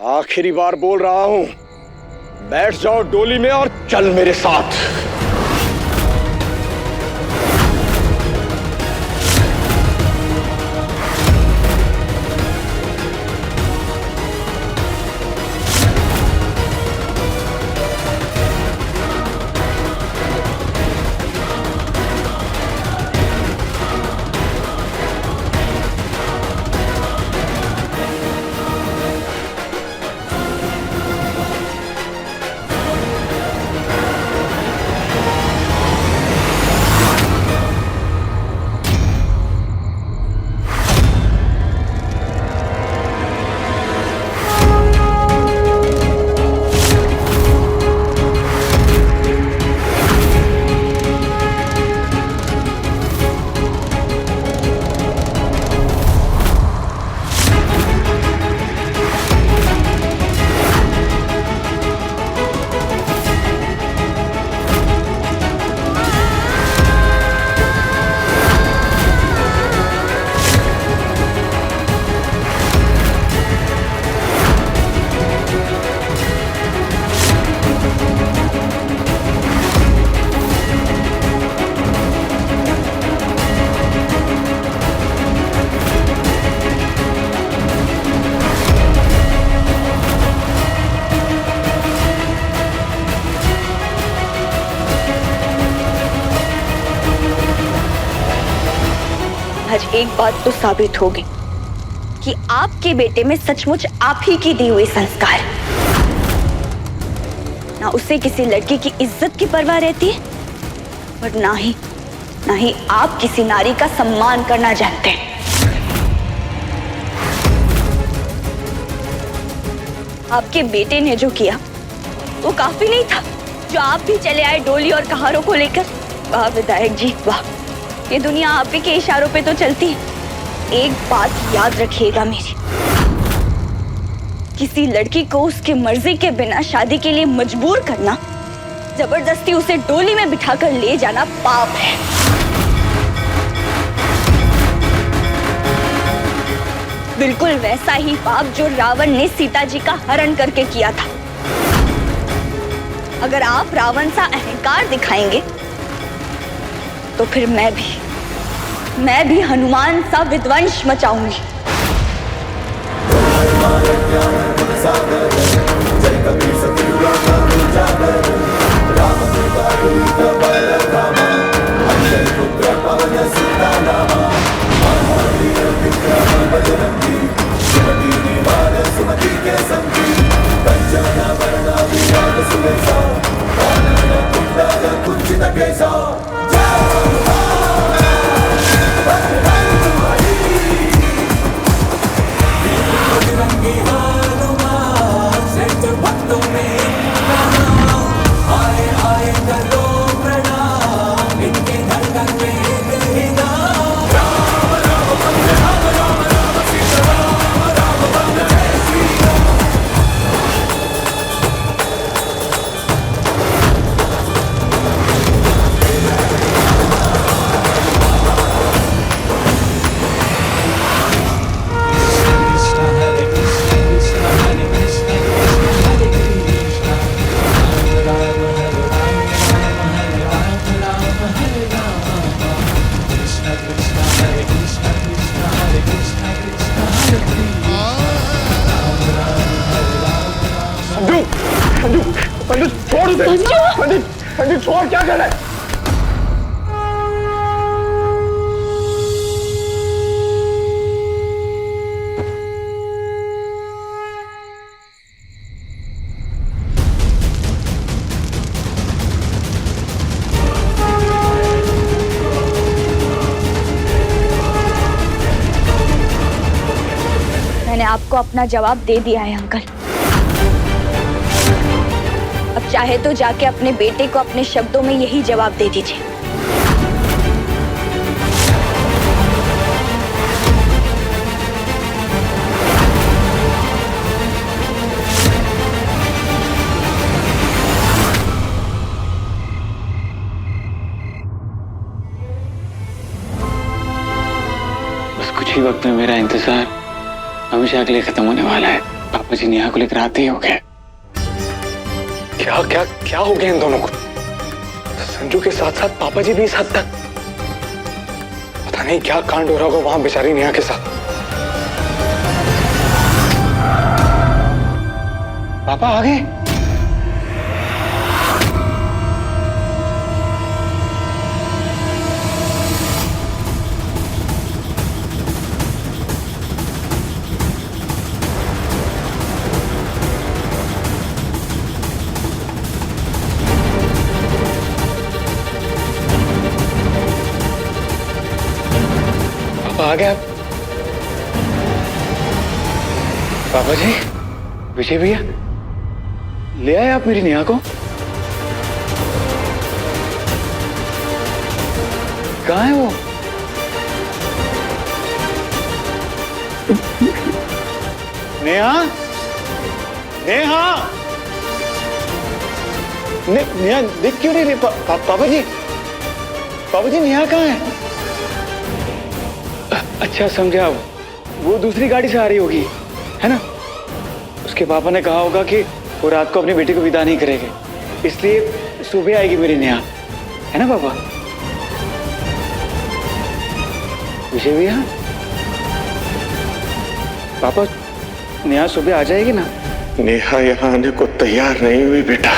आखिरी बार बोल रहा हूं, बैठ जाओ डोली में और चल मेरे साथ। आज एक बात तो साबित होगी कि आपके बेटे में सचमुच आप ही की दी हुई संस्कार। ना उसे किसी लड़की की इज्जत की परवाह रहती है और ना ही आप किसी नारी का सम्मान करना जानते हैं। आपके बेटे ने जो किया वो काफी नहीं था, जो आप भी चले आए डोली और कहारों को लेकर। वाह विधायक जी वाह, ये दुनिया आप ही के इशारों पे तो चलती है। एक बात याद रखिएगा मेरी, किसी लड़की को उसकी मर्जी के बिना शादी के लिए मजबूर करना, जबरदस्ती उसे डोली में बिठाकर ले जाना पाप है। बिल्कुल वैसा ही पाप जो रावण ने सीता जी का हरण करके किया था। अगर आप रावण सा अहंकार दिखाएंगे तो फिर मैं भी हनुमान सा विध्वंस मचाऊंगी। पंडित छोड़ दे। पंडित छोड़, क्या कर रहा है? मैंने आपको अपना जवाब दे दिया है अंकल। अब चाहे तो जाके अपने बेटे को अपने शब्दों में यही जवाब दे दीजिए। बस कुछ ही वक्त में मेरा इंतजार हमेशा के लिए खत्म होने वाला है। पापा जी नेहा को लेकर आते ही हो गए। क्या क्या क्या हो गया इन दोनों को? संजू के साथ साथ पापा जी भी इस हद तक, पता नहीं क्या कांड हो रहा होगा वहां बेचारी नेहा के साथ। पापा आ गए? आ गया पापा जी। विजय भैया ले आए आप मेरी नेहा को? कहाँ है वो? नेहा, नेहा, नेहा दिख क्यों नहीं रही? पापा जी, पापा जी नेहा कहाँ है? अच्छा समझा, वो दूसरी गाड़ी से आ रही होगी, है ना? उसके पापा ने कहा होगा कि वो रात को अपनी बेटी को विदा नहीं करेंगे, इसलिए सुबह आएगी मेरी नेहा, है ना पापा? विजय भैया, पापा नेहा सुबह आ जाएगी ना? नेहा यहाँ आने को तैयार नहीं हुई बेटा।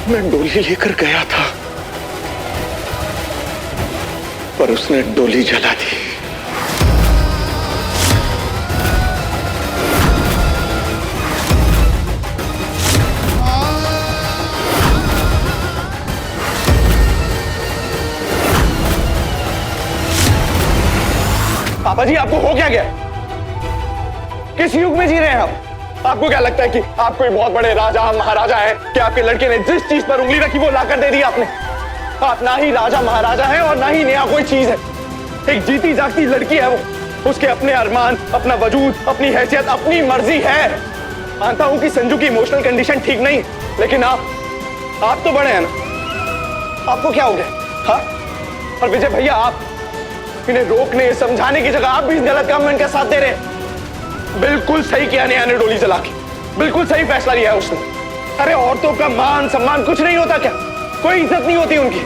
मैं डोली लेकर गया था, पर उसने डोली जला दी। पापा जी आपको हो क्या गया? किस युग में जी रहे हैं आप? आपको क्या लगता है कि आप कोई बहुत बड़े राजा महाराजा हैं कि आपके लड़के ने जिस चीज पर उंगली रखी वो लाकर दे दी आपने? आप ना ही राजा महाराजा हैं और ना ही नेहा कोई चीज है। एक जीती जागती लड़की है वो, उसके अपने अरमान, अपना वजूद, अपनी हैसियत, अपनी मर्जी है। मानता हूं कि संजू की इमोशनल कंडीशन ठीक नहीं, लेकिन आप तो बड़े हैं ना, आपको क्या हो गया? हाँ? और विजय भैया आप इन्हें रोकने समझाने की जगह आप भी इस गलत काम में इनका साथ दे रहे हैं। बिल्कुल सही किया नेहा ने डोली जला के, बिल्कुल सही फैसला लिया है उसने। अरे औरतों का मान सम्मान कुछ नहीं होता क्या? कोई इज्जत नहीं होती उनकी?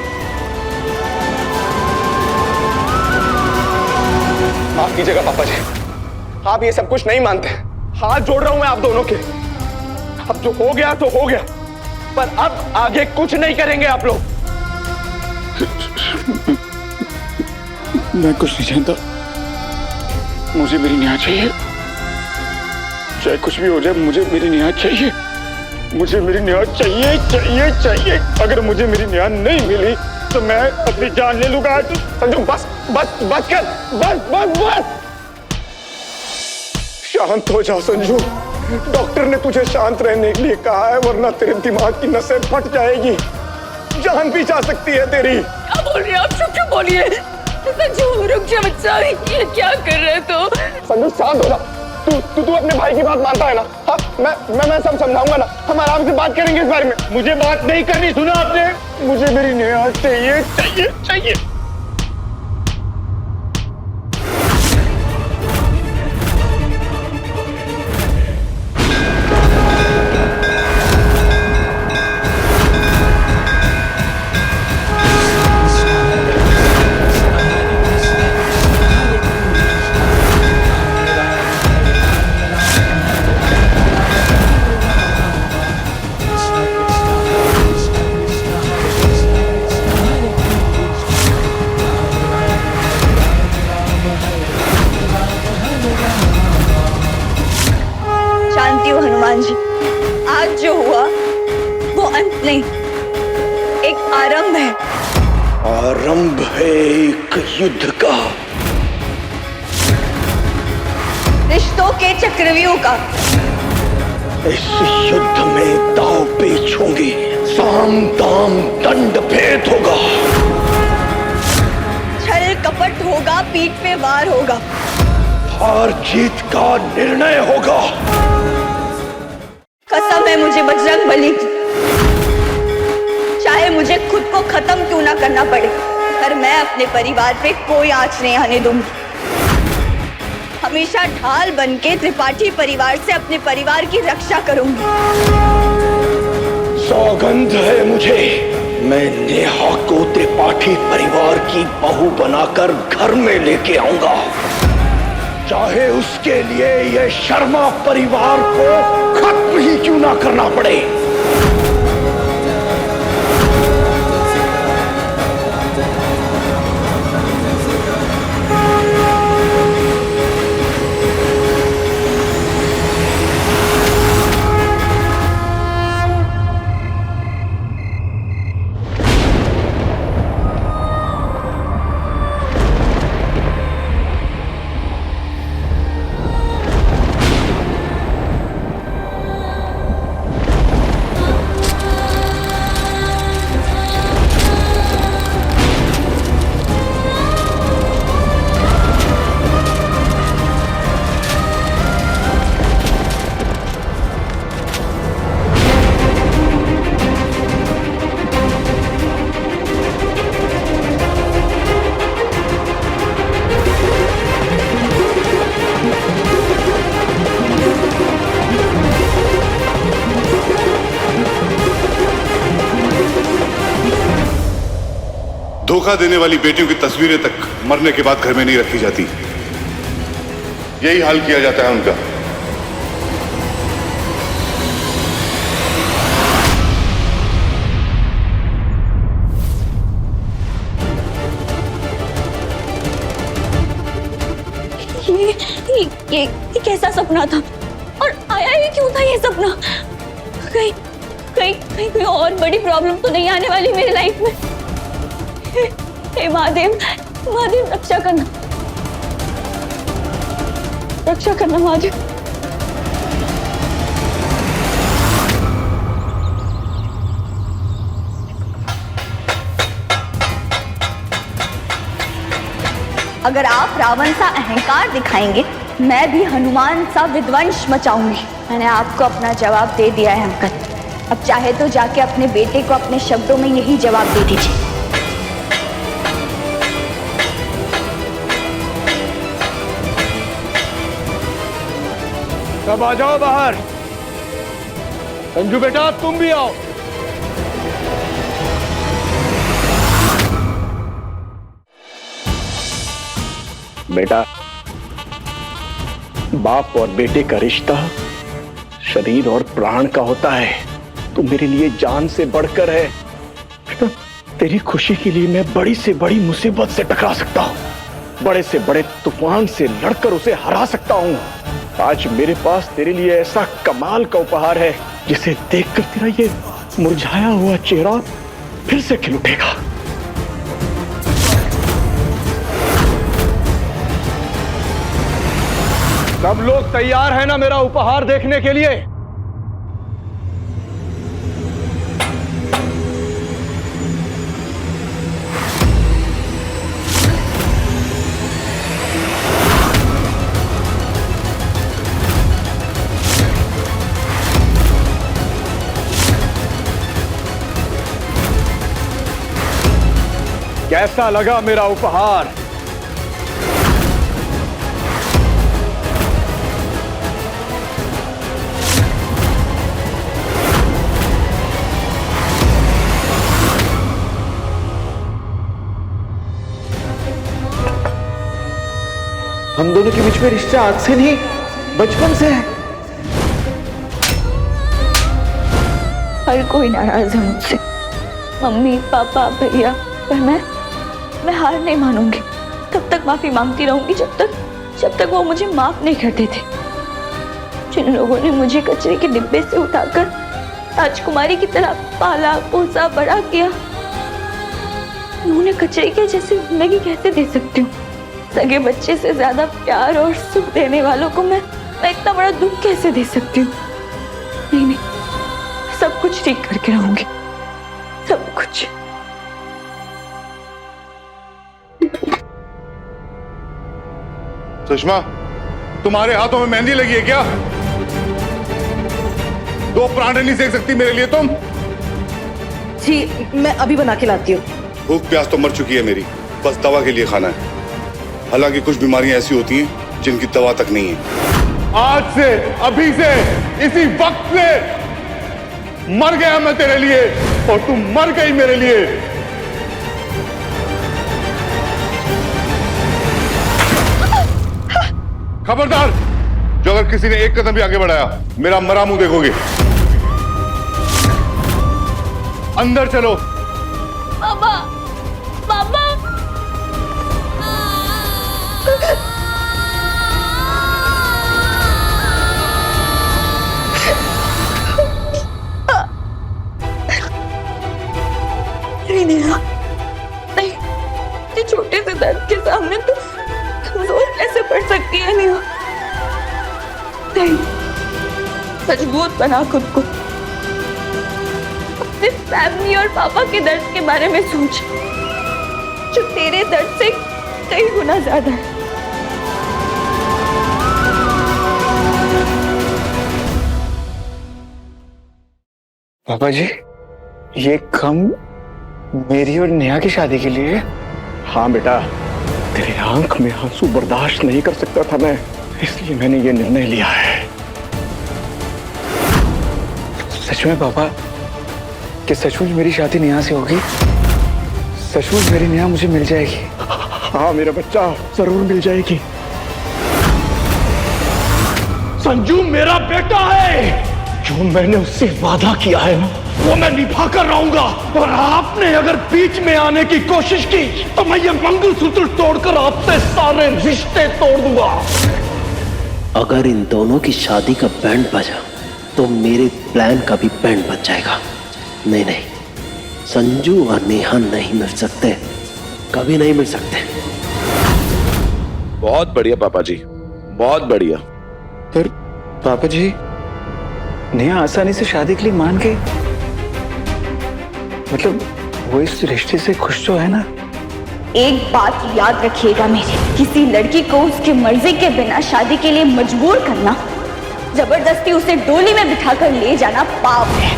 माफ कीजिएगा पापा जी, आप ये सब कुछ नहीं मानते। हाथ जोड़ रहा हूं मैं आप दोनों के। अब जो हो गया तो हो गया, पर अब आगे कुछ नहीं करेंगे आप लोग। मैं कुछ नहीं जानता, मुझे मेरी नेहा चाहिए, चाहे कुछ भी हो जाए, मुझे मेरी नेहा चाहिए, मुझे मेरी नेहा चाहिए चाहिए चाहिए। अगर मुझे मेरी नेहा नहीं मिली तो मैं अपनी जान ले लूंगा। संजू बस बस बस कर, बस बस बस। शांत हो जा संजू, डॉक्टर ने तुझे शांत रहने के लिए कहा है, वरना तेरे दिमाग की नसें फट जाएगी, जान भी जा सकती है तेरी। क्या बोल रहे हैं आप? चुप बोलिए। संजू रुक जा बच्चा, ये क्या कर रहे हो? संजू शांत हो जा। तू अपने भाई की बात मानता है ना? हाँ, मैं सब समझाऊंगा ना, हम आराम से बात करेंगे इस बारे में। मुझे बात नहीं करनी, सुना आपने? मुझे मेरी नेहा चाहिए चाहिए चाहिए। हनुमान जी, आज जो हुआ वो अंत नहीं, एक आरंभ है। आरंभ है एक युद्ध का, रिश्तों के चक्रव्यूह का। इस युद्ध में दांव पेच होंगे, साम दाम दंड भेद होगा, छल कपट होगा, पीठ पे वार होगा, हार जीत का निर्णय होगा। कसम है मुझे बजरंगबली की, चाहे मुझे खुद को खत्म क्यों ना करना पड़े, पर मैं अपने परिवार पे कोई आंच नहीं आने दूंगी। हमेशा ढाल बनके त्रिपाठी परिवार से अपने परिवार की रक्षा करूंगी। सौगंध है मुझे, मैं नेहा को त्रिपाठी परिवार की बहू बनाकर घर में लेके आऊंगा, चाहे उसके लिए ये शर्मा परिवार को खत्म ही क्यों ना करना पड़े। धोखा देने वाली बेटियों की तस्वीरें तक मरने के बाद घर में नहीं रखी जाती, यही हाल किया जाता है उनका। ये कैसा सपना था और आया ही क्यों था ये सपना? कहीं कहीं कहीं कोई और बड़ी प्रॉब्लम तो नहीं आने वाली मेरी लाइफ में? हे महादेव, महादेव रक्षा करना, रक्षा करना महादेव। अगर आप रावण सा अहंकार दिखाएंगे, मैं भी हनुमान सा विध्वंस मचाऊंगी। मैंने आपको अपना जवाब दे दिया है अंकल, अब चाहे तो जाके अपने बेटे को अपने शब्दों में यही जवाब दे दीजिए। सब आ जाओ बाहर। संजू बेटा तुम भी आओ। बेटा, बाप और बेटे का रिश्ता शरीर और प्राण का होता है, तू मेरे लिए जान से बढ़कर है। बेटा, तेरी खुशी के लिए मैं बड़ी से बड़ी मुसीबत से टकरा सकता हूँ, बड़े से बड़े तूफान से लड़कर उसे हरा सकता हूँ। आज मेरे पास तेरे लिए ऐसा कमाल का उपहार है जिसे देखकर तेरा ये मुरझाया हुआ चेहरा फिर से खिल उठेगा। सब लोग तैयार हैं ना मेरा उपहार देखने के लिए? कैसा लगा मेरा उपहार? हम दोनों के बीच में रिश्ता आज से नहीं, बचपन से है। हर कोई नाराज है मुझसे, मम्मी पापा भैया, पर मैं हार नहीं मानूंगी। तब तक माफी मांगती रहूंगी जब तक वो मुझे माफ नहीं करते थे। जिन लोगों ने मुझे कचरे के डिब्बे से उठाकर राजकुमारी की तरह पाला पोसा बड़ा किया, उन्होंने कचरे के जैसी जिंदगी कैसे दे सकती हूँ? सगे बच्चे से ज्यादा प्यार और सुख देने वालों को मैं इतना बड़ा दुख कैसे दे सकती हूँ? नहीं, सब कुछ ठीक करके रहूंगी, सब कुछ। सुषमा, तुम्हारे हाथों में मेहंदी लगी है क्या? 2 प्राण नहीं सेक सकती मेरे लिए तुम? जी, मैं अभी बना के लाती हूँ। भूख प्यास तो मर चुकी है मेरी, बस दवा के लिए खाना है। हालांकि कुछ बीमारियां ऐसी होती हैं जिनकी दवा तक नहीं है। आज से, अभी से, इसी वक्त से मर गया मैं तेरे लिए और तू मर गई मेरे लिए। खबरदार, जो अगर किसी ने एक कदम भी आगे बढ़ाया, मेरा मरा मुंह देखोगे। अंदर चलो। पापा, पापा। नहीं नेहा, नहीं, ये छोटे से दर्द के सामने तो कमजोर कैसे पड़ सकती है नेहा? नहीं, मजबूत बना खुद को। अपने फैमिली और पापा के दर्द के बारे में सोच, जो तेरे दर्द से कई गुना ज्यादा है। पापा जी, ये कम मेरी और नेहा की शादी के लिए? हाँ बेटा, तेरी आंख में आंसू बर्दाश्त नहीं कर सकता था मैं, इसलिए मैंने ये निर्णय लिया है। सच में पापा, कि सचमुच मेरी शादी नेहा से होगी? सचमुच मेरी नेहा मुझे मिल जाएगी? हाँ मेरा बच्चा, जरूर मिल जाएगी। संजू मेरा बेटा है। जो मैंने उससे वादा किया है ना, वो मैं निभा कर रहूंगा। और आपने अगर बीच में आने की कोशिश की तो मैं ये मंगलसूत्र तोड़कर आपसे सारे रिश्ते तोड़ दूंगा। अगर इन दोनों की शादी का बैंड बजा तो मेरे प्लान का भी बैंड बज जाएगा। नहीं नहीं, संजू और नेहा नहीं मिल सकते, कभी नहीं मिल सकते। बहुत बढ़िया पापा जी, बहुत बढ़िया। पर पापा जी, नेहा आसानी से शादी के लिए मान गई? मतलब वो इस रिश्ते से खुश तो है ना? एक बात याद रखिएगा मेरी, किसी लड़की को उसकी मर्जी के बिना शादी के लिए मजबूर करना, जबरदस्ती उसे डोली में बिठाकर ले जाना पाप है।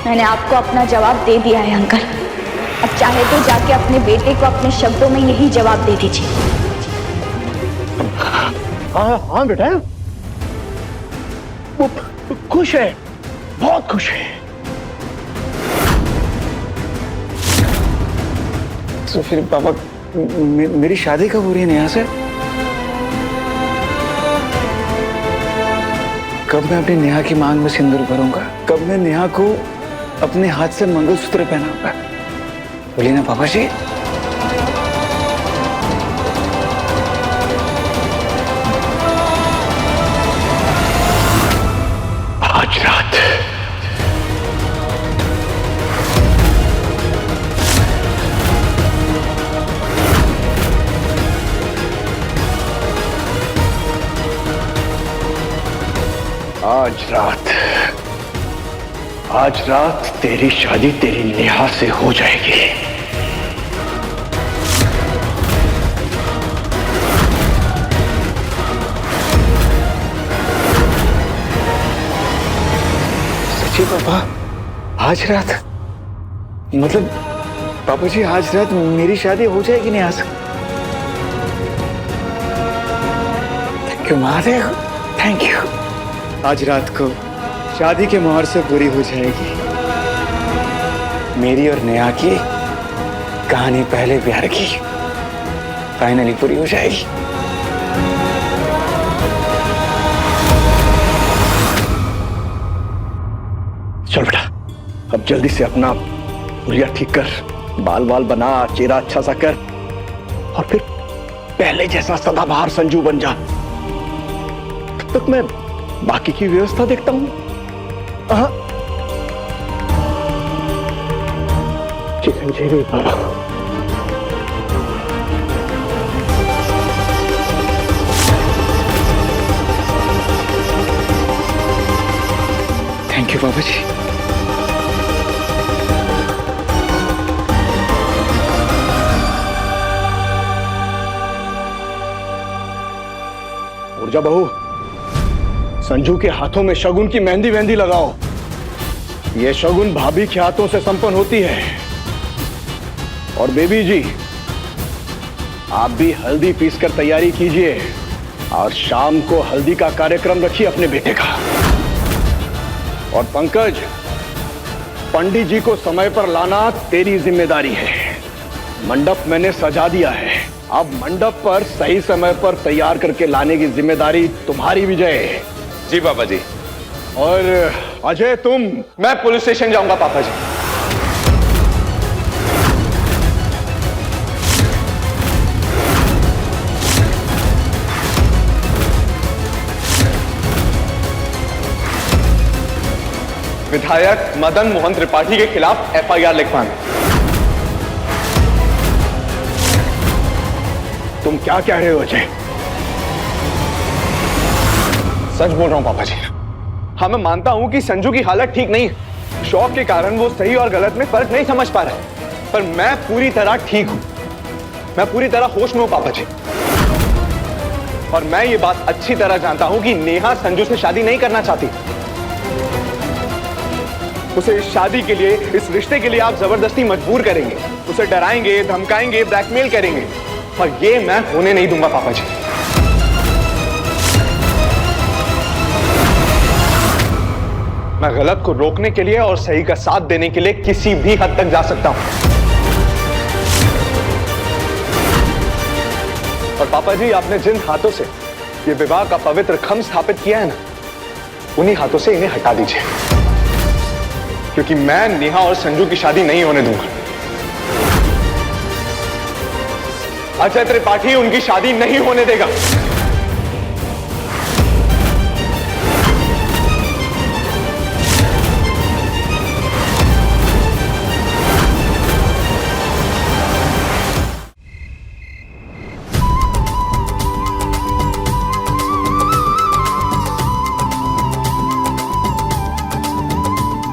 मैंने आपको अपना जवाब दे दिया है अंकल। अब चाहे तो जाके अपने बेटे को अपने शब्दों में यही जवाब दे दीजिए। हाँ हाँ बेटा, वो खुश है, बहुत खुश है। तो फिर पापा, मेरी शादी कब हो रही है नेहा से? कब मैं अपनी नेहा की मांग में सिंदूर भरूंगा? कब मैं नेहा को अपने हाथ से मंगलसूत्र पहनाऊंगा? बोलिए ना पापा जी। आज रात आज रात तेरी शादी तेरी नेहा से हो जाएगी। सच्ची पापा, आज रात? मतलब पापा जी, आज रात मेरी शादी हो जाएगी नेहा से? Thank you Mahadev, thank you. आज रात को शादी के मोहर से पूरी हो जाएगी मेरी और नेहा की कहानी, पहले प्यार की फाइनली पूरी हो जाएगी। चल बेटा, अब जल्दी से अपना हुलिया ठीक कर, बाल बाल बना, चेहरा अच्छा सा कर, और फिर पहले जैसा सदाबहार संजू बन जा। तब तक मैं बाकी की व्यवस्था देखता हूं। चिरंजीवी बाबा, थैंक यू बाबा जी। ऊर्जा बहू, संजू के हाथों में शगुन की मेहंदी वेंदी लगाओ। ये शगुन भाभी के हाथों से संपन्न होती है। और बेबी जी, आप भी हल्दी पीसकर तैयारी कीजिए और शाम को हल्दी का कार्यक्रम रखिए अपने बेटे का। और पंकज, पंडित जी को समय पर लाना तेरी जिम्मेदारी है। मंडप मैंने सजा दिया है, अब मंडप पर सही समय पर तैयार करके लाने की जिम्मेदारी तुम्हारी विजय। जी पापा जी। और अजय तुम? मैं पुलिस स्टेशन जाऊंगा पापा जी। विधायक मदन मोहन त्रिपाठी के खिलाफ एफआईआर लिखवाना। तुम क्या कह रहे हो अजय? सच बोल रहा हूं पापा जी। हाँ, मैं मानता हूं कि संजू की हालत ठीक नहीं है। शौक के कारण वो सही और गलत में फर्क नहीं समझ पा रहा है, पर मैं पूरी तरह ठीक हूं। मैं पूरी तरह होश में हूं पापा जी। और मैं ये बात अच्छी तरह जानता हूं कि नेहा संजू से शादी नहीं करना चाहती। उसे इस शादी के लिए, इस रिश्ते के लिए आप जबरदस्ती मजबूर करेंगे, उसे डराएंगे, धमकाएंगे, ब्लैकमेल करेंगे, और ये मैं होने नहीं दूंगा पापा जी। मैं गलत को रोकने के लिए और सही का साथ देने के लिए किसी भी हद तक जा सकता हूं। और पापा जी, आपने जिन हाथों से ये विवाह का पवित्र खम्भ स्थापित किया है ना, उन्हीं हाथों से इन्हें हटा दीजिए, क्योंकि मैं नेहा और संजू की शादी नहीं होने दूंगा। अजय त्रिपाठी उनकी शादी नहीं होने देगा।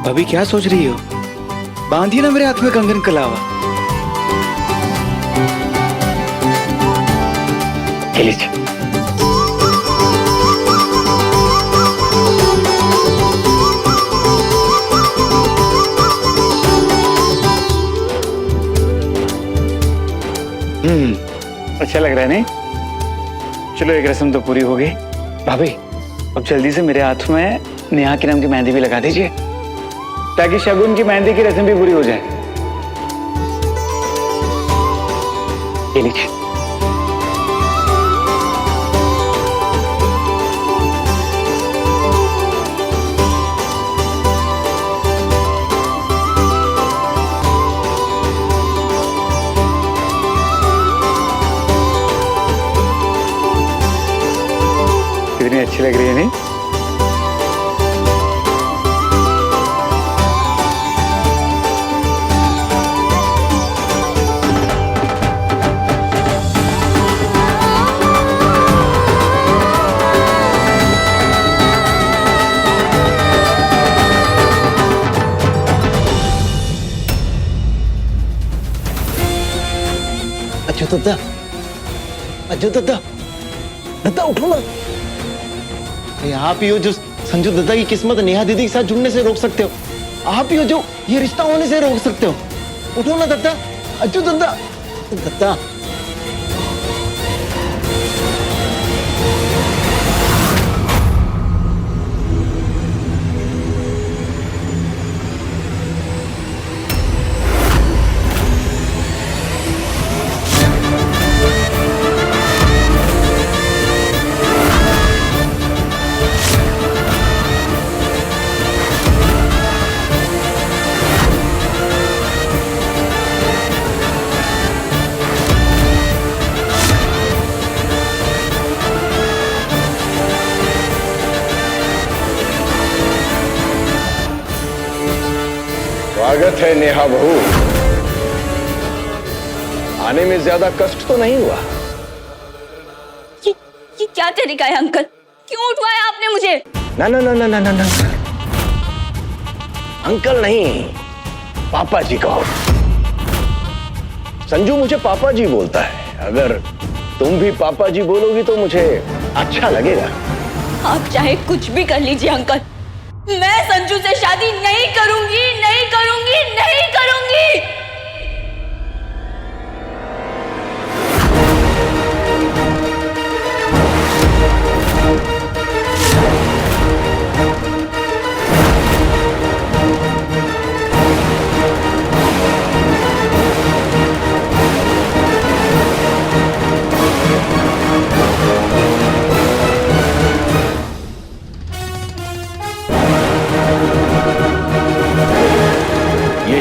अभी क्या सोच रही हो? बांधिए ना मेरे हाथ में कंगन कलावा। लीजिए। अच्छा लग रहा है नहीं? चलो, एक रस्म तो पूरी हो गई। भाभी, अब जल्दी से मेरे हाथ में नेहा के नाम की मेहंदी भी लगा दीजिए, ताकि शगुन की मेहंदी की रस्म भी पूरी हो जाए। ये लीजिए। कितनी अच्छी लग रही है नहीं? अजू दद्दा, अजू दद्दा, दद्दा उठो ना। आप ही हो जो संजू दद्दा की किस्मत नेहा दीदी के साथ जुड़ने से रोक सकते हो। आप ही हो जो ये रिश्ता होने से रोक सकते हो। उठो ना दद्दा, अजू दद्दा, दद्दा। स्वागत है नेहा बहू। आने में ज्यादा कष्ट तो नहीं हुआ? ये क्या तरीका है अंकल? क्यों उठवाया आपने मुझे? ना ना ना ना ना ना ना, अंकल नहीं, पापा जी कहो। संजू मुझे पापा जी बोलता है। अगर तुम भी पापा जी बोलोगी तो मुझे अच्छा लगेगा। आप चाहे कुछ भी कर लीजिए अंकल, मैं संजू से शादी नहीं करूंगी, नहीं करूंगी, नहीं करूंगी।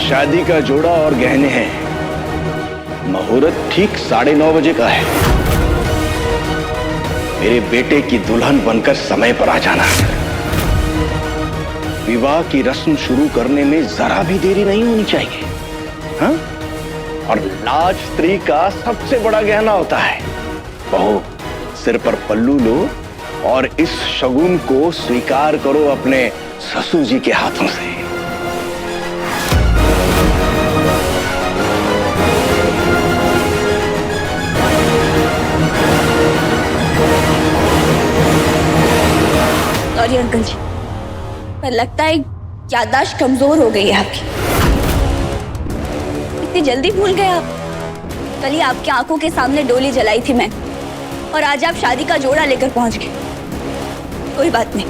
ये शादी का जोड़ा और गहने हैं। मुहूर्त ठीक 9:30 बजे का है। मेरे बेटे की दुल्हन बनकर समय पर आ जाना। विवाह की रस्म शुरू करने में जरा भी देरी नहीं होनी चाहिए। हाँ? और लाज स्त्री का सबसे बड़ा गहना होता है। बहू, सिर पर पल्लू लो और इस शगुन को स्वीकार करो अपने ससुर जी के हाथों से। सॉरी अंकल जी, पर लगता है याददाश्त कमजोर हो गई है आपकी। इतनी जल्दी भूल गए आप। कल ही आपकी आंखों के सामने डोली जलाई थी मैं, और आज आप शादी का जोड़ा लेकर पहुंच गए। कोई बात नहीं,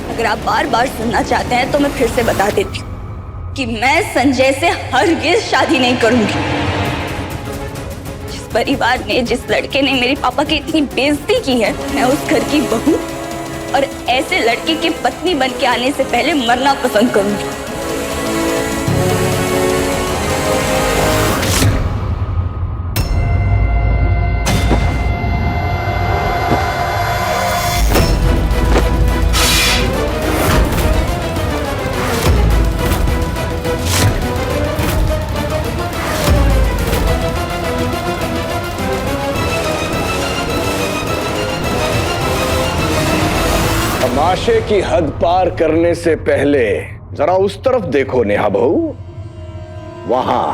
अगर आप बार बार सुनना चाहते हैं तो मैं फिर से बता देती हूँ कि मैं संजय से हरगिज शादी नहीं करूंगी। जिस परिवार ने, जिस लड़के ने मेरे पापा की इतनी बेइज्जती की है, मैं उस घर की बहू और ऐसे लड़के की पत्नी बन के आने से पहले मरना पसंद करूंगी। तमाशे की हद पार करने से पहले जरा उस तरफ देखो नेहा बहू, वहां।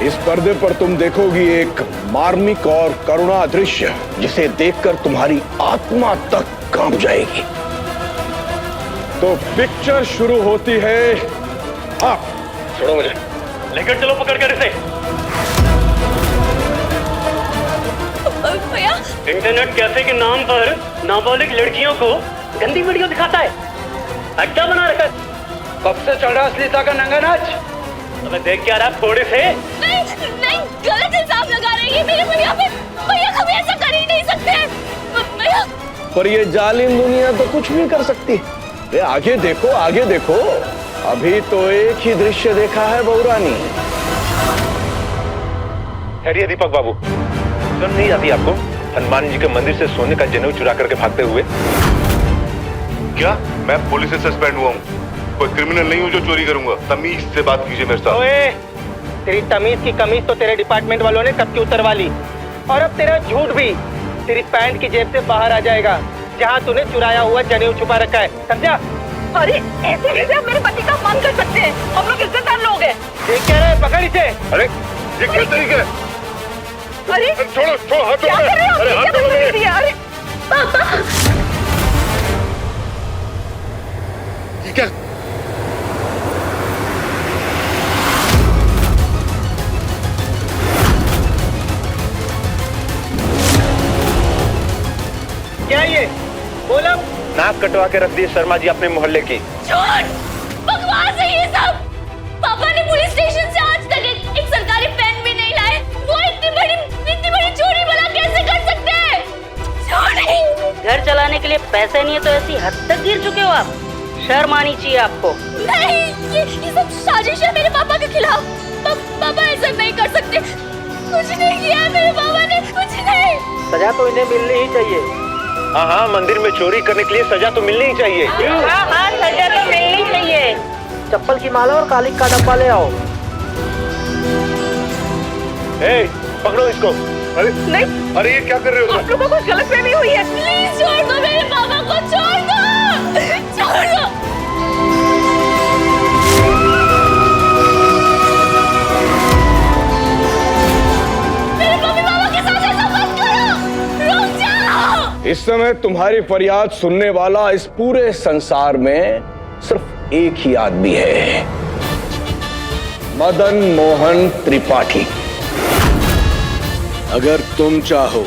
इस पर्दे पर तुम देखोगी एक मार्मिक और करुणा दृश्य, जिसे देखकर तुम्हारी आत्मा तक कांप जाएगी। तो पिक्चर शुरू होती है। हाँ, छोड़ो मुझे, लेकर चलो पकड़ कर इसे। भैया, इंटरनेट कैफे के नाम पर नाबालिग लड़कियों को गंदी वीडियो दिखाता है। अड्डा बना रखा है। कब से चढ़ रहा असलीता का नंगा नाच? तो मैं देख के आ रहा थोड़े से। नहीं, गलत इल्जाम लगा रही है मेरे भैया पे। भैया कभी ऐसा कर ही नहीं सकते। भैया, पर ये जालिम दुनिया तो कुछ भी कर सकती है। आगे देखो, आगे देखो। अभी तो एक ही दृश्य देखा है बहू रानी। ठहरिए दीपक बाबू, सुन नहीं आती आपको? हनुमान जी के मंदिर से सोने का जनेऊ चुरा करके भागते हुए। क्या मैं पुलिस से सस्पेंड हुआ हूँ? कोई क्रिमिनल नहीं हूँ जो चोरी करूंगा। तमीज से बात कीजिए मेरे साथ। ओए, तेरी तमीज की कमीज तो तेरे डिपार्टमेंट वालों ने कब की उतरवा ली, और अब तेरा झूठ भी तेरी पैंट की जेब से बाहर आ जाएगा, जहाँ तूने चुराया हुआ जनेऊ छुपा रखा है, समझा? अरे ऐसे कैसे आप मेरे पति का अपमान कर सकते हैं? हम लोग इज्जतदार लोग हैं। ठीक कह रहे हैं, पकड़ इसे। अरे ये क्या तरीका है? अरे छोड़ो, हाथ क्या कर रहे हो? अरे हाथ छोड़ो मेरे। अरे पापा, ये क्या? क्या ये? बोलो। नाक कटवा के रख दी शर्मा जी अपने मोहल्ले की। झूठ, बकवास है ये सब। पापा ने पुलिस स्टेशन से आज तक एक सरकारी पेन भी नहीं लाए। वो इतनी बड़ी चोरी भला कैसे कर सकते हैं? चोरी। घर चलाने के लिए पैसे नहीं है तो ऐसी हद तक गिर चुके हो आप? शर्म आनी चाहिए आपको। नहीं, ये सब साजिश है मेरे पापा के खिलाफ। पापा ऐसा नहीं कर सकते। कुछ नहीं किया है मेरे पापा ने, कुछ नहीं। सजा तो इन्हें मिलनी ही चाहिए। हाँ, मंदिर में चोरी करने के लिए सजा तो मिलनी ही चाहिए। हाँ, सजा तो मिलनी चाहिए। चप्पल की माला और कालिक का डब्बा ले आओ। ए, पकड़ो इसको। अरे नहीं, अरे ये क्या कर रहे हो? आप लोगों को गलतफहमी हुई है। प्लीज छोड़ दो मेरे पापा को, छोड़ दो, छोड़ दो। मेरे मम्मी पापा के साथ ऐसा मत करो, रुक जाओ। इस समय तुम्हारी फरियाद सुनने वाला इस पूरे संसार में सिर्फ एक ही आदमी है, मदन मोहन त्रिपाठी। अगर तुम चाहो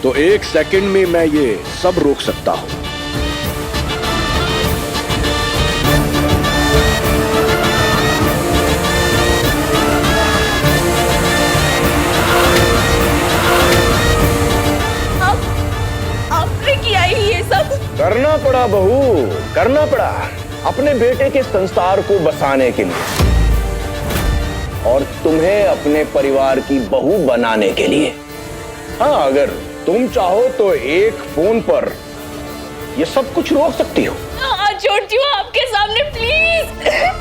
तो 1 सेकंड में मैं ये सब रोक सकता हूं। आपने किया ही ये करना पड़ा बहू, करना पड़ा अपने बेटे के संसार को बसाने के लिए और तुम्हें अपने परिवार की बहू बनाने के लिए। हाँ, अगर तुम चाहो तो एक फोन पर ये सब कुछ रोक सकती हो। हाथ जोड़ती हूँ आपके सामने, प्लीज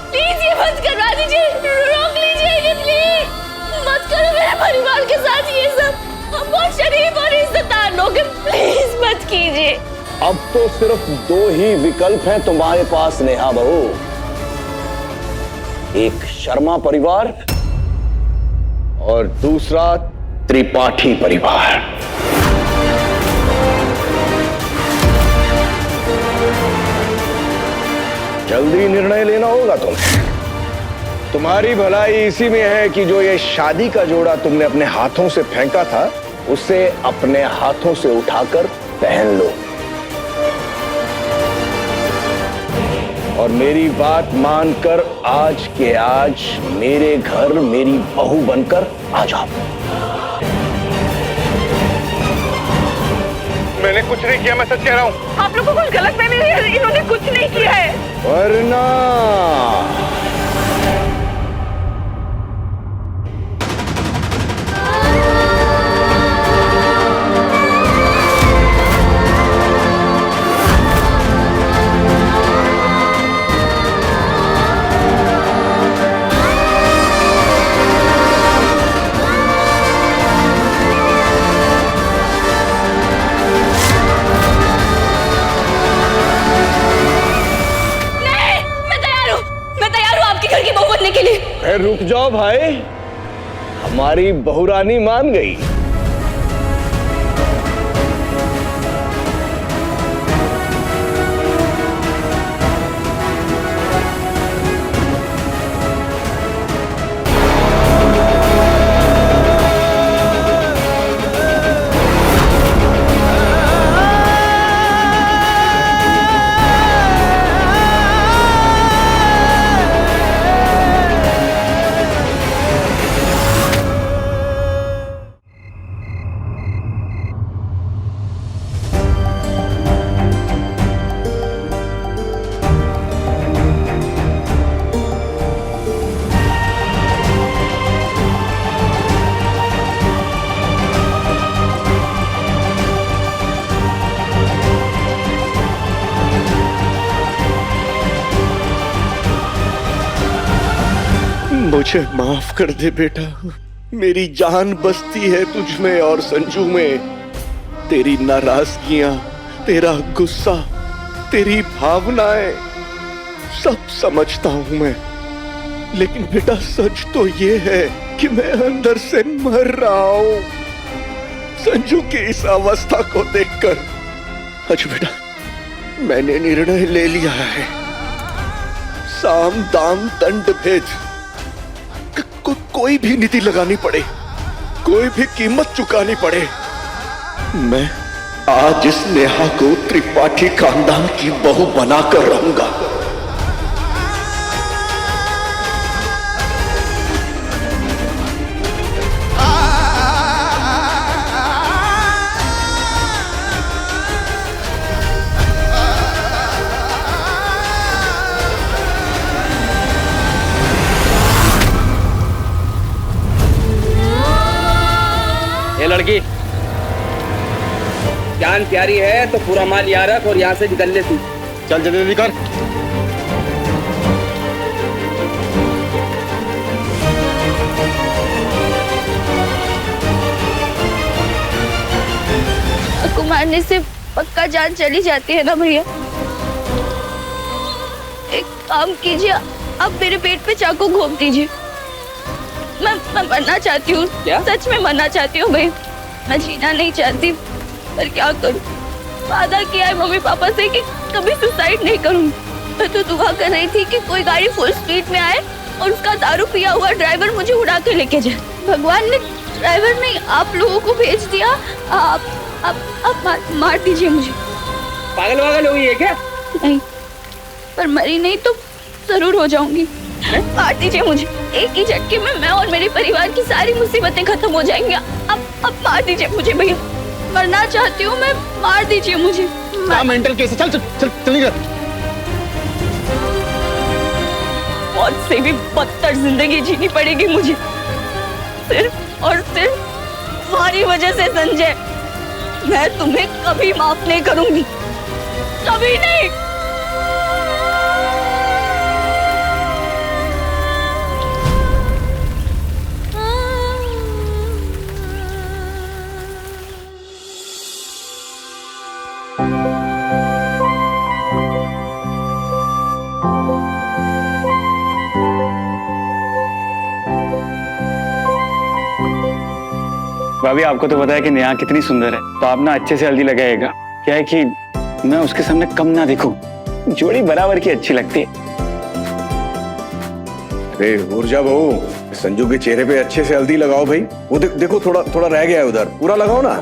प्लीज ये मत करवा दीजिए, रोक लीजिए ये प्लीज, मत करो मेरे परिवार के साथ ये सब। हम बहुत शरीफ और इज्जतदार लोग हैं, प्लीज मत कीजिए। अब तो सिर्फ दो ही विकल्प हैं तुम्हारे पास नेहा बहू, एक शर्मा परिवार और दूसरा त्रिपाठी परिवार। जल्दी निर्णय लेना होगा तुम्हें। तुम्हारी भलाई इसी में है कि जो ये शादी का जोड़ा तुमने अपने हाथों से फेंका था उसे अपने हाथों से उठाकर पहन लो और मेरी बात मानकर आज के आज मेरे घर मेरी बहू बनकर आ जाओ। मैंने कुछ नहीं किया, मैं सच कह रहा हूँ। आप लोगों को कुछ गलतफहमी हुई है, इन्होंने कुछ नहीं किया है। वरना रुक जाओ भाई, हमारी बहुरानी मान गई। मुझे माफ कर दे बेटा, मेरी जान बसती है तुझ में और संजू में। तेरी नाराजगियां, तेरा गुस्सा, तेरी भावनाएं सब समझता हूं मैं, लेकिन बेटा सच तो ये है कि मैं अंदर से मर रहा हूं संजू की इस अवस्था को देखकर। अच्छा बेटा, मैंने निर्णय ले लिया है, साम दाम दंड भेद कोई भी नीति लगानी पड़े, कोई भी कीमत चुकानी पड़े, मैं आज इस नेहा को त्रिपाठी खानदान की बहू बनाकर रहूंगा। ये लड़की जान प्यारी है तो पूरा माल यहाँ रख और यहाँ से निकल ले तू। चल जल्दी कर। आपको मारने से पक्का जान चली जाती है ना भैया? एक काम कीजिए, आप मेरे पेट पे चाकू घोंप दीजिए। मैं मरना चाहती हूँ, सच में मरना चाहती हूँ भाई, मैं जीना नहीं चाहती, पर क्या करूँ? वादा किया है मम्मी पापा से कि कभी सुसाइड नहीं करूँगी। मैं तो दुआ कर रही थी कि कोई गाड़ी फुल स्पीड में आए और उसका दारू पिया हुआ ड्राइवर मुझे उड़ा के लेके जाए। भगवान ने ड्राइवर नहीं आप लोगों को भेज दिया। आप मार दीजिए मुझे। पागल वागल हो गई है क्या? नहीं, पर मरी नहीं तो जरूर हो जाऊंगी। मार दीजिए मुझे, एक ही झटके में मैं और मेरे परिवार की सारी मुसीबतें खत्म हो जाएंगी। अब मार दीजिए मुझे भैया, मरना चाहती हूँ मैं, मार दीजिए मुझे, मत। मेंटल केस है, चल चल चल चल निकल। बहुत से भी बदतर जिंदगी जीनी पड़ेगी मुझे, सिर्फ और सिर्फ तुम्हारी वजह से संजय। मैं तुम्हें कभी माफ नहीं करूंगी, कभी नहीं। भाभी आपको तो पता है कि नेहा कितनी सुंदर है, तो आप ना अच्छे से हल्दी लगाइएगा। क्या है कि मैं उसके सामने कम ना दिखूं, जोड़ी बराबर की अच्छी लगती है। अरे ऊर्जा बहू, संजू के चेहरे पे अच्छे से हल्दी लगाओ भाई। वो देखो थोड़ा थोड़ा रह गया है उधर, पूरा लगाओ ना।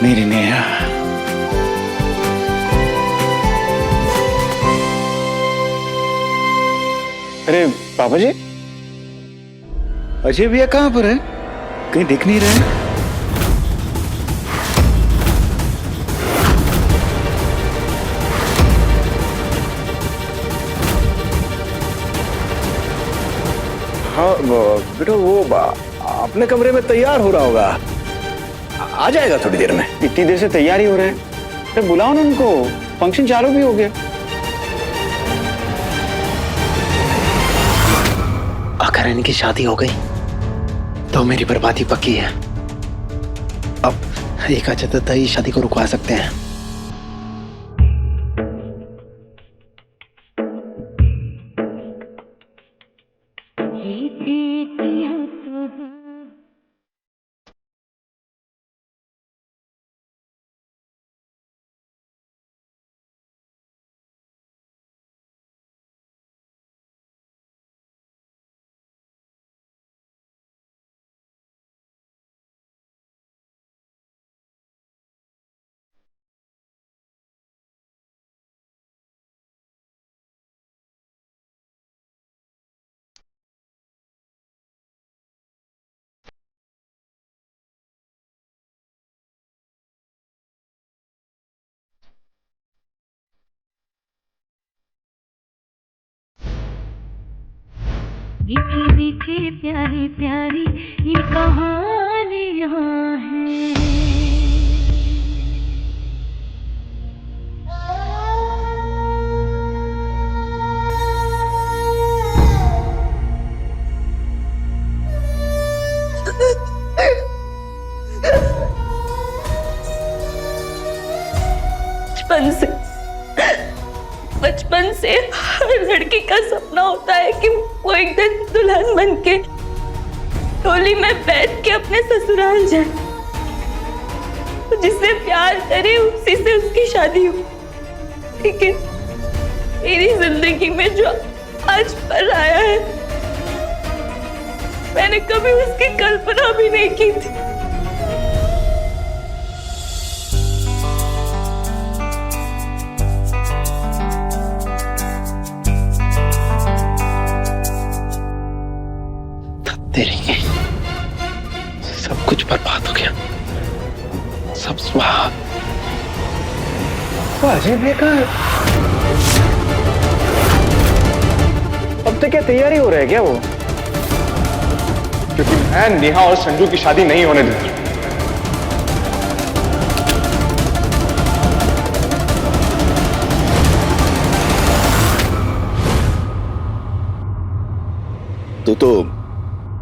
मेरी नेहा। अरे पापा जी, अजय भैया कहाँ पर है? कहीं दिख नहीं रहे। हाँ बेटा, वो अपने कमरे में तैयार हो रहा होगा, आ जाएगा थोड़ी देर में। इतनी देर से तैयारी हो रहे हैं, अरे बुलाओ ना उनको, फंक्शन चालू भी हो गया। अगर इनकी शादी हो गई तो मेरी बर्बादी पक्की है। अब एक अजय ही शादी को रुकवा सकते हैं। मीठी मीठी प्यारी प्यारी ये कहानियां हैं। बचपन से हर लड़की का सपना होता है कि वो एक दिन दुल्हन बनके डोली में बैठ के अपने ससुराल जाए, जिससे प्यार करे उसी से उसकी शादी हो। लेकिन मेरी जिंदगी में जो आज पर आया है, मैंने कभी उसकी कल्पना भी नहीं की थी। सब कुछ बर्बाद हो गया, सब स्वाहा। अजय भैया कहाँ है? अब तक क्या तैयारी हो रहा है क्या वो? क्योंकि मैं नेहा और संजू की शादी नहीं होने दूंगा। तू तो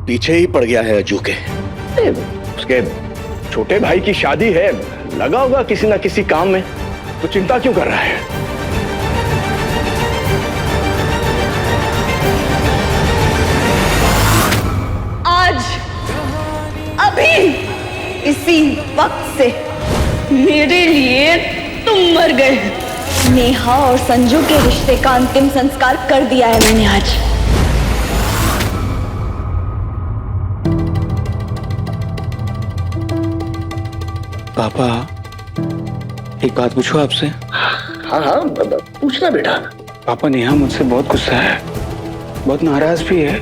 पीछे ही पड़ गया है अजू के। उसके छोटे भाई की शादी है, लगा होगा किसी ना किसी काम में, तो चिंता क्यों कर रहा है? आज अभी इसी वक्त से मेरे लिए तुम मर गए। नेहा और संजू के रिश्ते का अंतिम संस्कार कर दिया है मैंने आज। पापा, एक बात पूछूं आपसे? हाँ हाँ पूछना बेटा। पापा नेहा मुझसे बहुत गुस्सा है, बहुत नाराज भी है।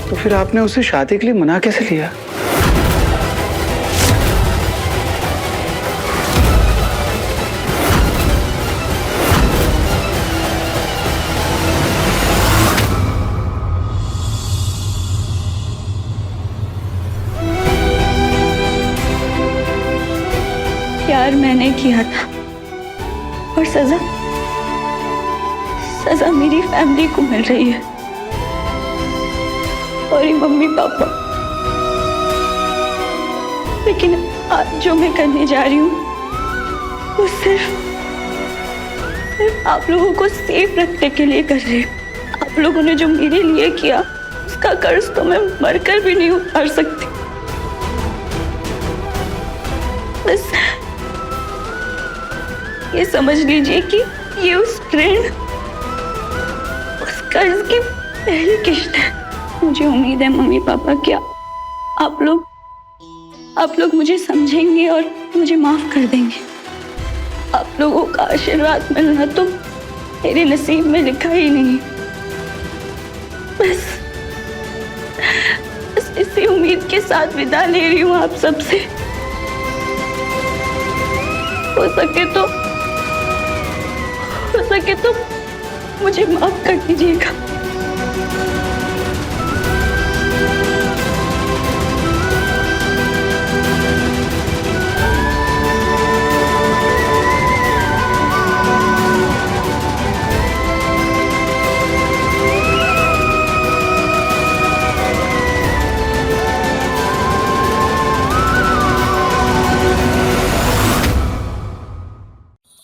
तो फिर आपने उसे शादी के लिए मना कैसे लिया? प्यार मैंने किया था और सजा मेरी फैमिली को मिल रही है और ये मम्मी पापा। लेकिन आज जो मैं करने जा रही हूँ वो सिर्फ आप लोगों को सेफ रखने के लिए कर रही हूँ। आप लोगों ने जो मेरे लिए किया उसका कर्ज तो मैं मरकर भी नहीं उतार सकती। बस ये समझ लीजिए कि ये उस ऋण, उस कर्ज की पहली किश्त है। मुझे उम्मीद है मम्मी पापा क्या आप लोग मुझे समझेंगे और मुझे माफ कर देंगे। आप लोगों का आशीर्वाद मिलना तो मेरे नसीब में लिखा ही नहीं। बस इसी उम्मीद के साथ विदा ले रही हूँ आप सबसे। हो सके तो मुझे माफ कर दीजिएगा।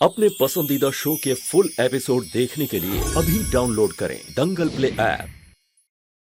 अपने पसंदीदा शो के फुल एपिसोड देखने के लिए अभी डाउनलोड करें दंगल प्ले ऐप।